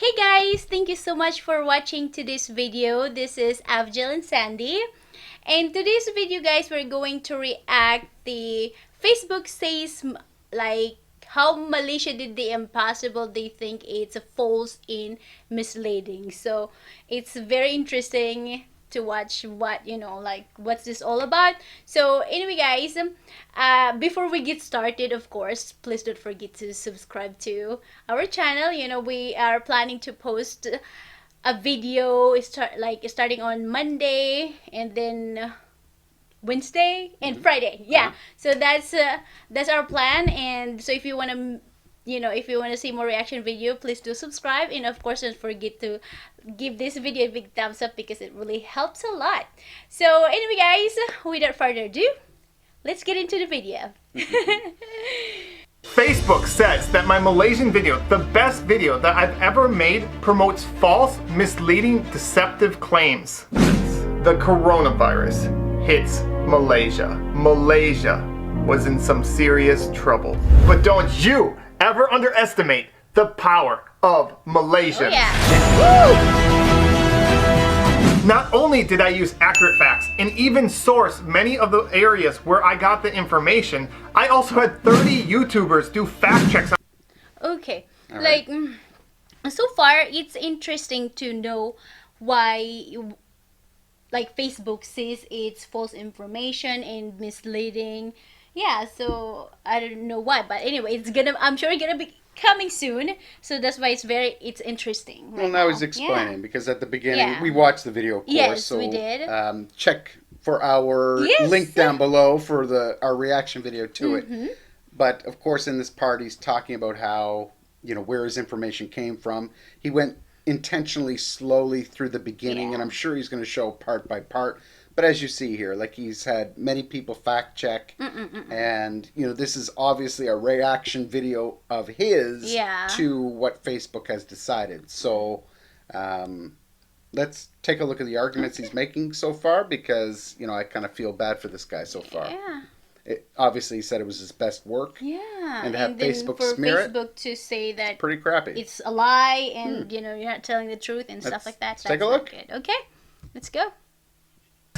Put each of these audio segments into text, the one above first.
Hey guys, thank you so much for watching today's video. This is Avjil and Sandy. And today's video guys, we're going to react the Facebook says like how Malaysia did the impossible. They think it's a false in misleading. So it's very interesting to watch what like what's this all about. So anyway guys, before we get started, of course, please don't forget to subscribe to our channel. We are planning to post a video starting on Monday and then Wednesday and Friday. Yeah. So that's our plan. And so if you want to if you want to see more reaction video, please do subscribe, and of course don't forget to give this video a big thumbs up because it really helps a lot. So anyway guys, without further ado, let's get into the video. Facebook says that my Malaysian video, the best video that I've ever made, promotes false, misleading, deceptive claims. The coronavirus hits Malaysia. Malaysia was in some serious trouble. But don't you ever underestimate the power of Malaysians. Oh, yeah. Not only did I use accurate facts and even source many of the areas where I got the information, I also had 30 YouTubers do fact checks. Okay, Right. so far it's interesting to know why Facebook says it's false information and misleading. Yeah, so I don't know why, but anyway, I'm sure it's gonna be coming soon, so that's why it's interesting. Well, now he's explaining because at the beginning Yeah. we watched the video, of course. Yes, so, we did. Check for our Yes. link down below for our reaction video to it. But of course, in this part, he's talking about how where his information came from. He went intentionally slowly through the beginning, and I'm sure he's going to show part by part. But as you see here, he's had many people fact check, and this is obviously a reaction video of his to what Facebook has decided. So let's take a look at the arguments he's making so far, because I kind of feel bad for this guy so far. Yeah. Obviously, he said it was his best work. Yeah. And to have then Facebook for smear it, Facebook to say that pretty crappy. it's a lie and you're not telling the truth and stuff like that. Let's take a look. Good. Okay, let's go.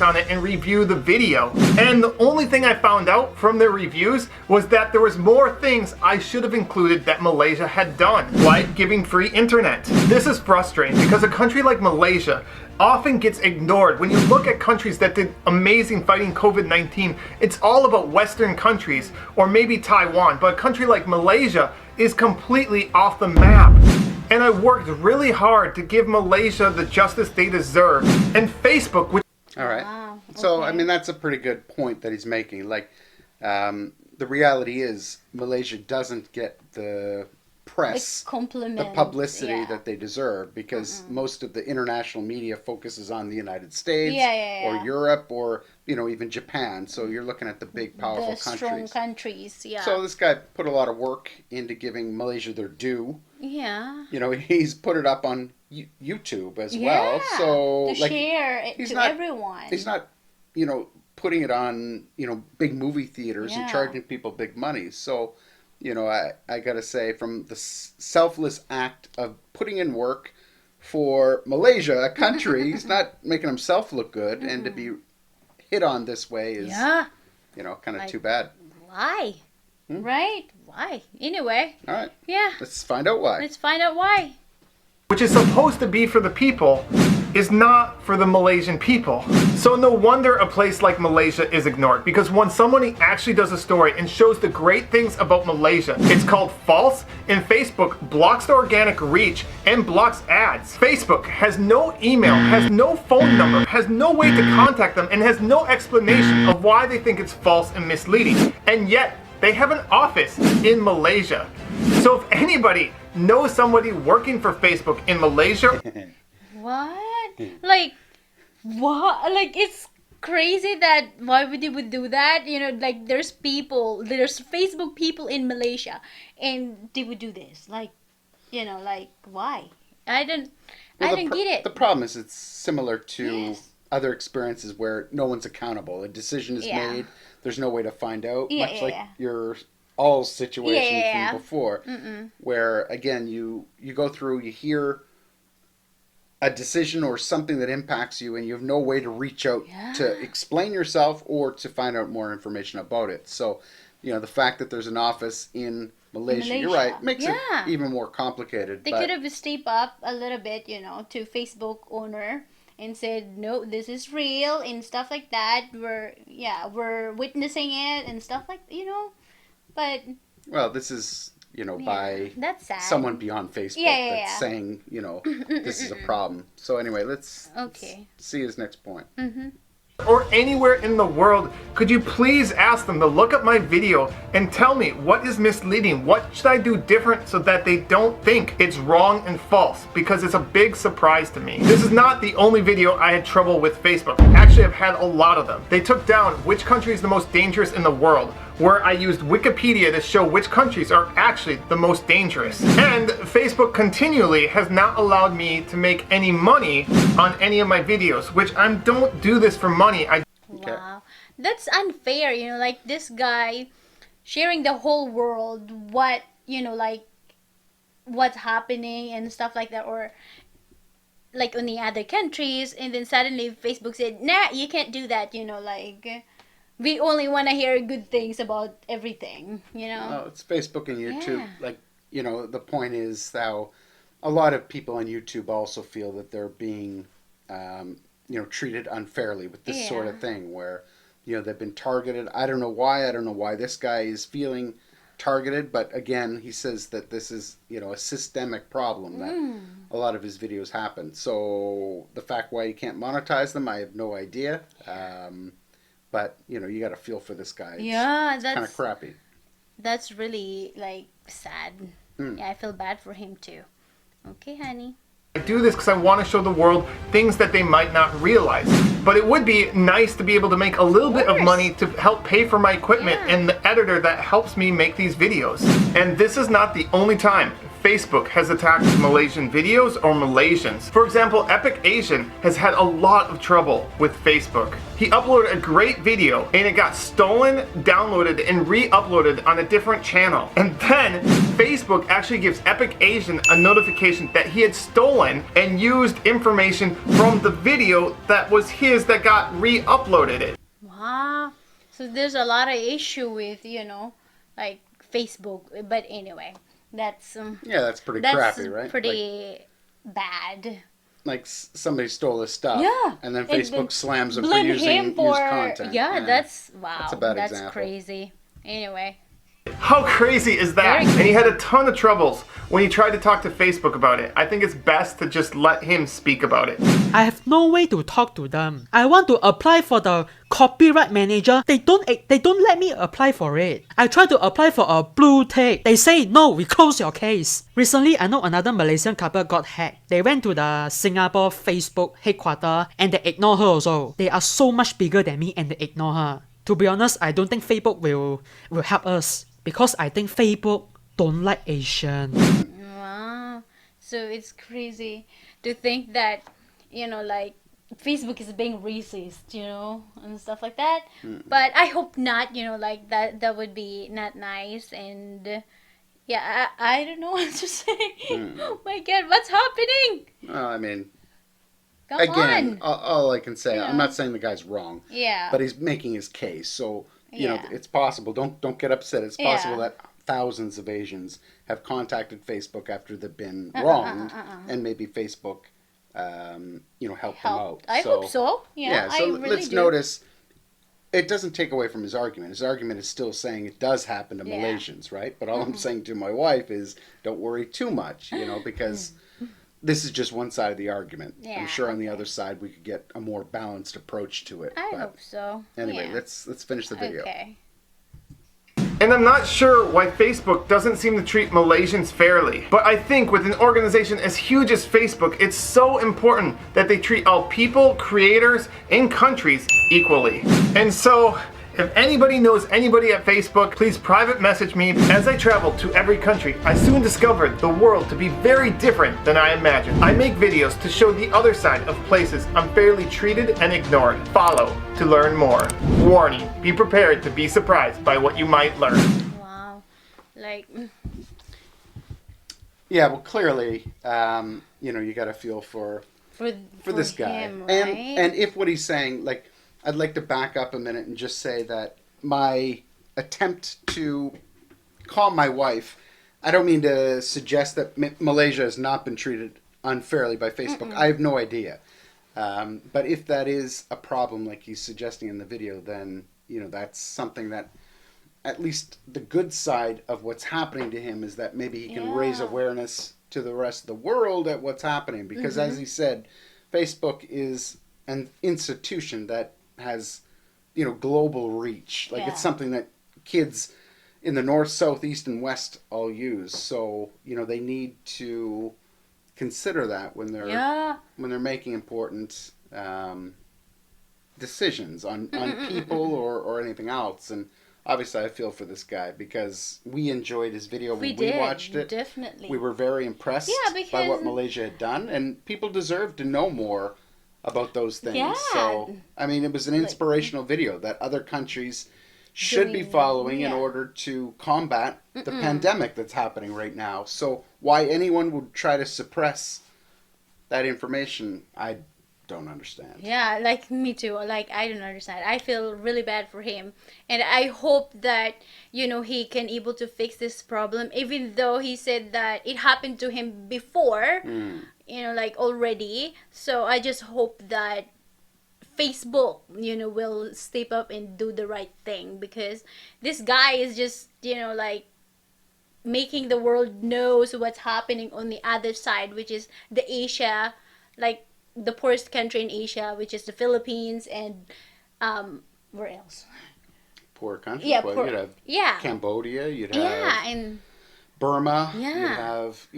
On it and review the video, and the only thing I found out from their reviews was that there was more things I should have included that Malaysia had done, like giving free internet. This is frustrating because a country like Malaysia often gets ignored. When you look at countries that did amazing fighting COVID-19, it's all about Western countries or maybe Taiwan, but a country like Malaysia is completely off the map. And I worked really hard to give Malaysia the justice they deserve, and Facebook, which All right. Wow, So, okay. I mean, that's a pretty good point that he's making. The reality is Malaysia doesn't get the press, Compliment, the publicity yeah. that they deserve, because most of the international media focuses on the United States Yeah. or Europe or, even Japan. So you're looking at the big, powerful The strong countries. countries, yeah. So this guy put a lot of work into giving Malaysia their due. Yeah. He's put it up on YouTube as well. So to share it he's to not- everyone. He's not, putting it on, big movie theaters and Yeah. charging people big money. So, I got to say, from the selfless act of putting in work for Malaysia, a country, he's not making himself look good. And to be hit on this way is, kind of too bad. Why? Right? Why? Anyway. All right. Yeah. Let's find out why. Let's find out why. which is supposed to be for the people, is not for the Malaysian people. So no wonder a place like Malaysia is ignored, because when somebody actually does a story and shows the great things about Malaysia, it's called false, and Facebook blocks the organic reach and blocks ads. Facebook has no email, has no phone number, has no way to contact them, and has no explanation of why they think it's false and misleading. And yet, they have an office in Malaysia. So if anybody knows somebody working for Facebook in Malaysia, What? What? It's crazy that why would they would do that? There's Facebook people in Malaysia, and they would do this. Why? I don't get it. The problem is it's similar to Yes. other experiences where no one's accountable. A decision is Yeah. made. There's no way to find out. Yeah, much yeah, like yeah. your all situation Yeah. from before, where again you go through, you hear a decision or something that impacts you and you have no way to reach out Yeah. to explain yourself or to find out more information about it. So, the fact that there's an office in Malaysia, you're Malaysia. right, makes Yeah. it even more complicated. They but could have stepped up a little bit, to Facebook owner and said, no, this is real and stuff like that. We're witnessing it and stuff like, but Well, this is, by that's sad. someone beyond Facebook Yeah. that's saying, this is a problem. So anyway, let's see his next point. or anywhere in the world, could you please ask them to look up my video and tell me what is misleading? What should I do different so that they don't think it's wrong and false? Because it's a big surprise to me. This is not the only video I had trouble with Facebook. Actually, I've had a lot of them. They took down which country is the most dangerous in the world, where I used Wikipedia to show which countries are actually the most dangerous. And Facebook continually has not allowed me to make any money on any of my videos, which I don't do this for money. Wow. That's unfair, like this guy sharing the whole world what, what's happening and stuff like that, or like on the other countries, and then suddenly Facebook said, nah, you can't do that, we only want to hear good things about everything, Well, it's Facebook and YouTube. Yeah. The point is how a lot of people on YouTube also feel that they're being, treated unfairly with this sort of thing where, they've been targeted. I don't know why. I don't know why this guy is feeling targeted. But again, he says that this is, a systemic problem that a lot of his videos happen. So the fact why he can't monetize them, I have no idea. But, you got to feel for this guy. It's kind of crappy. That's really, sad. Yeah, I feel bad for him, too. Okay, honey. I do this because I want to show the world things that they might not realize. But it would be nice to be able to make a little bit of money to help pay for my equipment and the editor that helps me make these videos. And this is not the only time Facebook has attacked Malaysian videos or Malaysians. For example, Epic Asian has had a lot of trouble with Facebook. He uploaded a great video and it got stolen, downloaded, and re-uploaded on a different channel. And then Facebook actually gives Epic Asian a notification that he had stolen and used information from the video that was his that got re-uploaded it. Wow. So there's a lot of issue with, Facebook. But anyway, that's that's pretty crappy, right? Pretty bad. Like somebody stole his stuff, Yeah. and then Facebook slams him for blame using him for used content. Yeah, that's wow. That's a bad That's example. crazy. Anyway. How crazy is that? Very And he had a ton of troubles when he tried to talk to Facebook about it. I think it's best to just let him speak about it. I have no way to talk to them. I want to apply for the copyright manager. They don't let me apply for it. I try to apply for a blue tick. They say no, we close your case. Recently, I know another Malaysian couple got hacked. They went to the Singapore Facebook headquarters and they ignore her also. They are so much bigger than me and they ignore her. To be honest, I don't think Facebook will help us because I think Facebook don't like Asian. Wow. So it's crazy to think that, Facebook is being racist, and stuff like that. But I hope not, that would be not nice. And yeah, I don't know what to say. Oh my God, what's happening? Well, I mean, Come again, on. all I can say, Yeah. I'm not saying the guy's wrong, Yeah. but he's making his case. So, Yeah. it's possible. Don't get upset. It's possible Yeah. that thousands of Asians have contacted Facebook after they've been wronged, and maybe Facebook, helped them out. I hope so. Yeah, so I really let's do. notice. It doesn't take away from his argument. His argument is still saying it does happen to Yeah. Malaysians, right? But all I'm saying to my wife is, don't worry too much, because this is just one side of the argument. Yeah, I'm sure on the other side we could get a more balanced approach to it. I But hope so. anyway, Yeah. let's finish the video. Okay. And I'm not sure why Facebook doesn't seem to treat Malaysians fairly. But I think with an organization as huge as Facebook, it's so important that they treat all people, creators, and countries equally. And so, if anybody knows anybody at Facebook, please private message me. As I traveled to every country, I soon discovered the world to be very different than I imagined. I make videos to show the other side of places unfairly treated and ignored. Follow to learn more. Warning, be prepared to be surprised by what you might learn. Wow. Yeah, well, clearly, you got to feel for for this guy. him, And right? and if what he's saying, like, I'd like to back up a minute and just say that my attempt to calm my wife, I don't mean to suggest that Malaysia has not been treated unfairly by Facebook. I have no idea. But if that is a problem, like he's suggesting in the video, then that's something that, at least the good side of what's happening to him is that maybe he can raise Yeah. awareness to the rest of the world at what's happening. Because as he said, Facebook is an institution that has, global reach. Like, Yeah. it's something that kids in the north, south, east, and west all use. So, they need to consider that when they're Yeah. making important decisions on people or anything else. And obviously I feel for this guy because we enjoyed his video when we did, watched it. definitely. We were very impressed Yeah, by what because- Malaysia had done, and people deserve to know more about those things. Yeah. So, I mean, it was an inspirational video that other countries should be Doing- following in yeah. order to combat the pandemic that's happening right now. So why anyone would try to suppress that information, I don't understand. Yeah, like me too. Like, I don't understand. I feel really bad for him, and I hope that he can able to fix this problem. Even though he said that it happened to him before, like already. So I just hope that Facebook, will step up and do the right thing, because this guy is just, like making the world knows what's happening on the other side, which is the Asia, like the poorest country in Asia, which is the Philippines, and where else? Poor countries. Yeah, well, poor- you'd have yeah. Cambodia, you'd have Yeah, and Burma, Yeah. you'd have,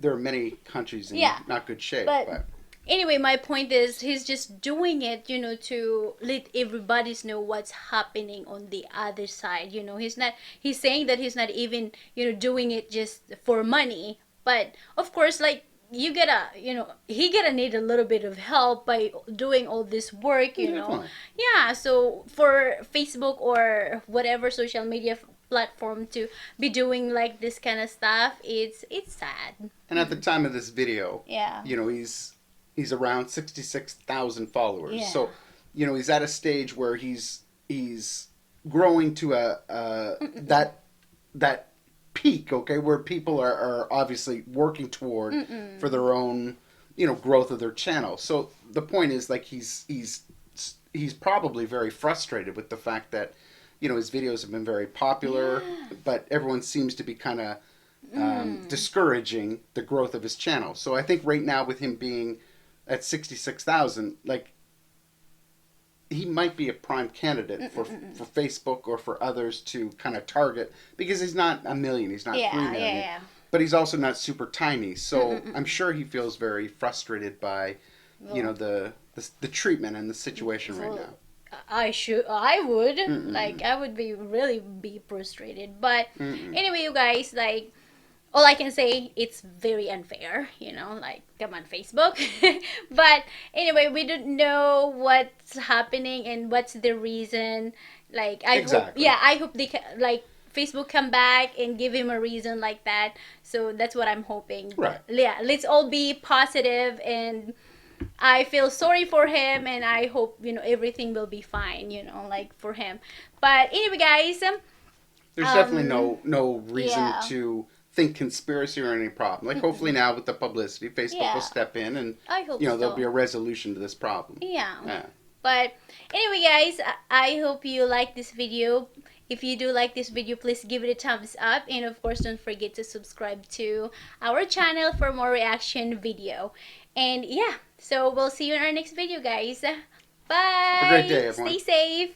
there are many countries in Yeah. not good shape. But anyway, my point is he's just doing it, to let everybody know what's happening on the other side. He's saying that he's not even, doing it just for money. But of course, like, he gotta need a little bit of help by doing all this work, Definitely. Yeah, so for Facebook or whatever social media platform to be doing like this kind of stuff, it's sad. And at the time of this video, Yeah. he's around 66,000 followers. Yeah. So, he's at a stage where he's growing to that peak, okay, where people are obviously working toward for their own, growth of their channel. So the point is, like, he's probably very frustrated with the fact that, his videos have been very popular, but everyone seems to be kind of discouraging the growth of his channel. So I think right now, with him being at 66,000, like, he might be a prime candidate for Facebook or for others to kind of target, because he's not a million, he's not 3 million, Yeah. but he's also not super tiny. So I'm sure he feels very frustrated by, the treatment and the situation right now. I would like, I would be frustrated. But anyway, you guys, like, all I can say, it's very unfair, like, come on, Facebook. But anyway, we don't know what's happening and what's the reason. Like, Exactly. I hope they like Facebook come back and give him a reason like that. So that's what I'm hoping. Right. Yeah, let's all be positive, and I feel sorry for him, and I hope everything will be fine, like, for him. But anyway, guys, There's definitely no reason yeah. to think conspiracy or any problem. Like, hopefully now with the publicity, Facebook Yeah. will step in and I hope there'll so. be a resolution to this problem. Yeah. Yeah. But anyway, guys, I hope you like this video. If you do like this video, please give it a thumbs up, and of course, don't forget to subscribe to our channel for more reaction video. And yeah, so we'll see you in our next video, guys. Bye. Have a great day, everyone. Stay safe.